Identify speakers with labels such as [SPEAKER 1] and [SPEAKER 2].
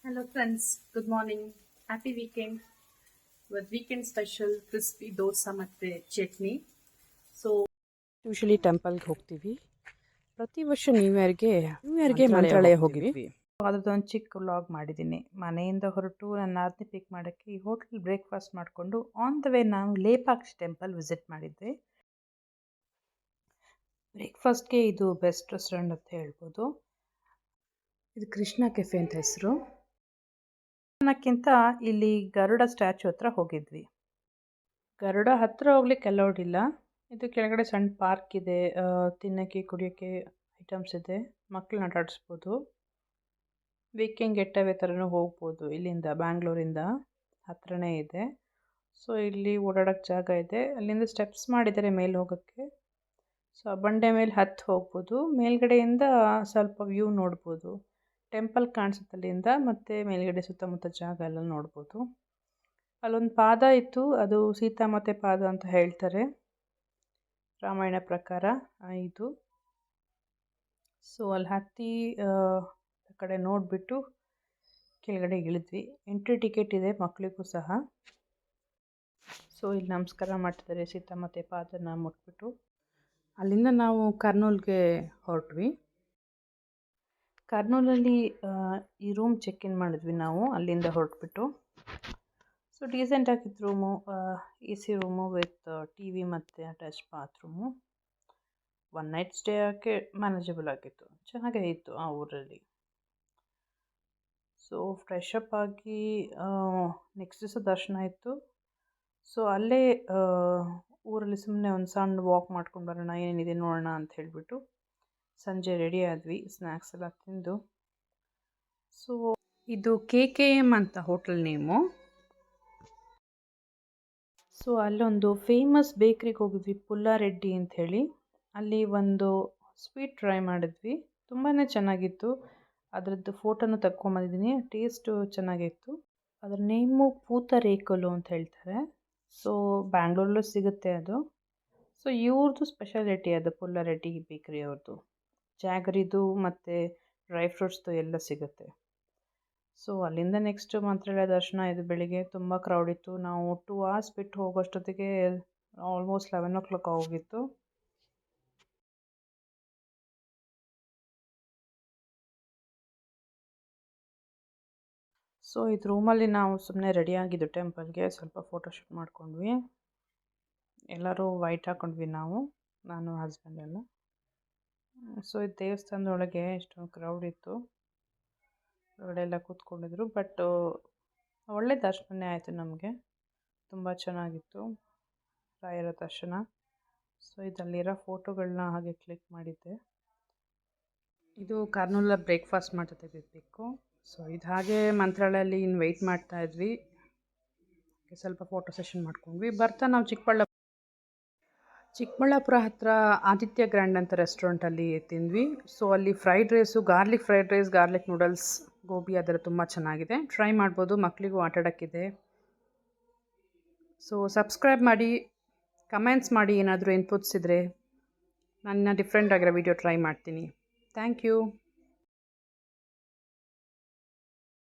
[SPEAKER 1] Hello friends, good morning. Happy weekend with weekend special crispy dosa ಮತ್ತೆ chutney.
[SPEAKER 2] Usually ಟೆಂಪಲ್ಗೆ ಹೋಗ್ತೀವಿ. ಪ್ರತಿ ವರ್ಷ ನ್ಯೂ ಇಯರ್ಗೆ ಮಂತ್ರಾಲಯ ಹೋಗಿದ್ವಿ.
[SPEAKER 3] ಅದರದ್ದೊಂದು ಚಿಕ್ಕ ವ್ಲಾಗ್ ಮಾಡಿದ್ದೀನಿ. ಮನೆಯಿಂದ ಹೊರಟು ನನ್ನ ನಾದಿನಿ ಪಿಕ್ ಮಾಡೋಕ್ಕೆ ಈ ಹೋಟೆಲ್ ಬ್ರೇಕ್ಫಾಸ್ಟ್ ಮಾಡಿಕೊಂಡು ಆನ್ ದ ವೇ ನಾವು ಲೇಪಾಕ್ಷಿ ಟೆಂಪಲ್ ವಿಸಿಟ್ ಮಾಡಿದ್ವಿ. ಬ್ರೇಕ್ಫಾಸ್ಟ್ಗೆ ಇದು ಬೆಸ್ಟ್ ರೆಸ್ಟೋರೆಂಟ್ ಅಂತ ಹೇಳ್ಬೋದು. ಇದು ಕೃಷ್ಣ ಕೆಫೆ ಅಂತ ಹೆಸರು. ಅನ್ನೋಕ್ಕಿಂತ ಇಲ್ಲಿ ಗರುಡ ಸ್ಟ್ಯಾಚು ಹತ್ರ ಹೋಗಿದ್ವಿ. ಗರುಡ ಹತ್ರ ಹೋಗ್ಲಿಕ್ಕೆ ಅಲೌಡ್ ಇಲ್ಲ. ಇದು ಕೆಳಗಡೆ ಸಣ್ಣ ಪಾರ್ಕ್ ಇದೆ, ತಿನ್ನೋಕ್ಕೆ ಕುಡಿಯೋಕ್ಕೆ ಐಟಮ್ಸ್ ಇದೆ, ಮಕ್ಕಳನ್ನ ಆಟ ಆಡಿಸ್ಬೋದು. ವೀಕೆಂಡ್ ಗೆಟ್ ಅವೇ ಥರನೂ ಹೋಗ್ಬೋದು. ಇಲ್ಲಿಂದ ಬ್ಯಾಂಗ್ಳೂರಿಂದ ಹತ್ರನೇ ಇದೆ. ಸೊ ಇಲ್ಲಿ ಓಡಾಡೋಕ್ಕೆ ಜಾಗ ಇದೆ. ಅಲ್ಲಿಂದ ಸ್ಟೆಪ್ಸ್ ಮಾಡಿದ್ದಾರೆ ಮೇಲೆ ಹೋಗೋಕ್ಕೆ. ಸೊ ಆ ಬಂಡೆ ಮೇಲೆ ಹತ್ತಿ ಹೋಗ್ಬೋದು. ಮೇಲ್ಗಡೆಯಿಂದ ಸ್ವಲ್ಪ ವ್ಯೂ ನೋಡ್ಬೋದು. ಟೆಂಪಲ್ ಕಾಣಿಸುತ್ತೆ ಅಲ್ಲಿಂದ, ಮತ್ತು ಮೇಲ್ಗಡೆ ಸುತ್ತಮುತ್ತ ಜಾಗ ಎಲ್ಲ ನೋಡ್ಬೋದು. ಅಲ್ಲೊಂದು ಪಾದ ಇತ್ತು, ಅದು ಸೀತಾಮಾತೆ ಪಾದ ಅಂತ ಹೇಳ್ತಾರೆ ರಾಮಾಯಣ ಪ್ರಕಾರ ಇದು. ಸೊ ಅಲ್ಲಿ ಹತ್ತಿ ಆ ಕಡೆ ನೋಡಿಬಿಟ್ಟು ಕೆಳಗಡೆ ಇಳಿದ್ವಿ. ಎಂಟ್ರಿ ಟಿಕೆಟ್ ಇದೆ ಮಕ್ಕಳಿಗೂ ಸಹ. ಸೊ ಇಲ್ಲಿ ನಮಸ್ಕಾರ ಮಾಡ್ತಿದ್ದಾರೆ ಸೀತಾಮಾತೆ ಪಾದನ ಮುಟ್ಬಿಟ್ಟು.
[SPEAKER 2] ಅಲ್ಲಿಂದ ನಾವು ಕರ್ನೂಲ್ಗೆ ಹೊರಟ್ವಿ.
[SPEAKER 3] ಕರ್ನೂಲಲ್ಲಿ ಈ ರೂಮ್ ಚೆಕ್ ಇನ್ ಮಾಡಿದ್ವಿ ನಾವು ಅಲ್ಲಿಂದ ಹೊರಟ್ಬಿಟ್ಟು. ಸೊ ಡೀಸೆಂಟ್ ಆಗಿತ್ತು room, A C room with T V ಮತ್ತು ಅಟ್ಯಾಚ್ ಬಾತ್ರೂಮು. 1 ನೈಟ್ ಸ್ಟೇ ಆಗೋಕ್ಕೆ ಮ್ಯಾನೇಜಬಲ್ ಆಗಿತ್ತು, ಚೆನ್ನಾಗೇ ಇತ್ತು ಆ ಊರಲ್ಲಿ. ಸೊ ಫ್ರೆಶ್ ಅಪ್ ಆಗಿ ನೆಕ್ಸ್ಟ್ ದಿವಸ ದರ್ಶನ ಇತ್ತು. ಸೊ ಅಲ್ಲೇ ಊರಲ್ಲಿ ಸುಮ್ಮನೆ ಒಂದು ಸಣ್ಣ ವಾಕ್ ಮಾಡ್ಕೊಂಡು ಬರೋಣ, ಏನೇನಿದೆ ನೋಡೋಣ ಅಂತ ಹೇಳಿಬಿಟ್ಟು ಸಂಜೆ ರೆಡಿ ಆದ್ವಿ, ಸ್ನ್ಯಾಕ್ಸ್ ಎಲ್ಲ ತಿಂದು. ಸೊ
[SPEAKER 2] ಇದು KKM ಅಂತ ಹೋಟೆಲ್ ನೇಮು.
[SPEAKER 3] ಸೊ ಅಲ್ಲೊಂದು ಫೇಮಸ್ ಬೇಕ್ರಿಗೆ ಹೋಗಿದ್ವಿ, ಪುಲ್ಲಾರೆಡ್ಡಿ ಅಂಥೇಳಿ. ಅಲ್ಲಿ ಒಂದು ಸ್ವೀಟ್ ಟ್ರೈ ಮಾಡಿದ್ವಿ, ತುಂಬಾ ಚೆನ್ನಾಗಿತ್ತು. ಅದರದ್ದು ಫೋಟೋನು ತಗೊಂಬಂದಿದ್ದೀನಿ. ಟೇಸ್ಟು ಚೆನ್ನಾಗಿತ್ತು. ಅದರ ನೇಮು ಪೂತರೇಕಲು ಅಂತ ಹೇಳ್ತಾರೆ. ಸೊ ಬ್ಯಾಂಗ್ಳೂರಲ್ಲೂ ಸಿಗುತ್ತೆ ಅದು. ಸೊ ಇವ್ರದ್ದು ಸ್ಪೆಷಾಲಿಟಿ ಅದು ಪುಲ್ಲಾರೆಡ್ಡಿ ಬೇಕ್ರಿ ಅವ್ರದ್ದು. ಜಾಗರಿದು ಮತ್ತು ಡ್ರೈ ಫ್ರೂಟ್ಸ್ದು ಎಲ್ಲ ಸಿಗುತ್ತೆ. ಸೊ ಅಲ್ಲಿಂದ ನೆಕ್ಸ್ಟ್ ಮಂತ್ರಾಲಯ ದರ್ಶನ ಇದು. ಬೆಳಿಗ್ಗೆ ತುಂಬ ಕ್ರೌಡ್ ಇತ್ತು. ನಾವು 2 hours ಬಿಟ್ಟು ಹೋಗೋಷ್ಟೊತ್ತಿಗೆ ಆಲ್ಮೋಸ್ಟ್ 11 o'clock ಹೋಗಿತ್ತು. ಸೊ ಇದು ರೂಮಲ್ಲಿ ನಾವು ಸುಮ್ಮನೆ ರೆಡಿ ಆಗಿದ್ದು ಟೆಂಪಲ್ಗೆ. ಸ್ವಲ್ಪ ಫೋಟೋಶೂಟ್ ಮಾಡ್ಕೊಂಡ್ವಿ. ಎಲ್ಲರೂ ವೈಟ್ ಹಾಕ್ಕೊಂಡ್ವಿ ನಾವು, ನಾನು ಹಸ್ಬೆಂಡ್ ಎಲ್ಲ. ಸೊ ಇದು ದೇವಸ್ಥಾನದೊಳಗೆ ಎಷ್ಟೊಂದು ಕ್ರೌಡ್ ಇತ್ತು, ಹೊರಗಡೆ ಎಲ್ಲ ಕೂತ್ಕೊಂಡಿದ್ರು. ಬಟ್ ಒಳ್ಳೆ ದರ್ಶನನೇ ಆಯಿತು ನಮಗೆ, ತುಂಬ ಚೆನ್ನಾಗಿತ್ತು ರಾಯರ ದರ್ಶನ. ಸೊ ಇದರಲ್ಲಿರೋ ಫೋಟೋಗಳನ್ನ ಹಾಗೆ ಕ್ಲಿಕ್ ಮಾಡಿದ್ದೆ.
[SPEAKER 2] ಇದು ಕರ್ನೂಲ ಬ್ರೇಕ್ಫಾಸ್ಟ್ ಮಾಡ್ತಾ ತೆಗಿಬೇಕು. ಸೊ ಇದು ಹಾಗೆ ಮಂತ್ರಾಲಯಲ್ಲಿ ಇನ್ನು ವೆಯ್ಟ್ ಮಾಡ್ತಾಯಿದ್ವಿ. ಸ್ವಲ್ಪ ಫೋಟೋ ಸೆಷನ್ ಮಾಡ್ಕೊಂಡ್ವಿ. ಬರ್ತಾ ನಾವು ಚಿಕ್ಕಬಳ್ಳಾಪುರ ಹತ್ರ ಆದಿತ್ಯ ಗ್ರ್ಯಾಂಡ್ ಅಂತ ರೆಸ್ಟೋರೆಂಟಲ್ಲಿ ತಿಂದ್ವಿ. ಸೊ ಅಲ್ಲಿ fried rice, garlic fried rice, garlic noodles, gobi ಅದರ ತುಂಬ ಚೆನ್ನಾಗಿದೆ. ಟ್ರೈ ಮಾಡ್ಬೋದು, ಮಕ್ಕಳಿಗೂ ಆಟ ಆಡೋಕ್ಕಿದೆ. ಸೊ ಸಬ್ಸ್ಕ್ರೈಬ್ ಮಾಡಿ, ಕಮೆಂಟ್ಸ್ ಮಾಡಿ, ಏನಾದರೂ ಇನ್ಪುಟ್ಸ್ ಇದ್ದರೆ. ನಾನು ಡಿಫ್ರೆಂಟ್ ಆಗಿರೋ ವಿಡಿಯೋ ಟ್ರೈ ಮಾಡ್ತೀನಿ. Thank you.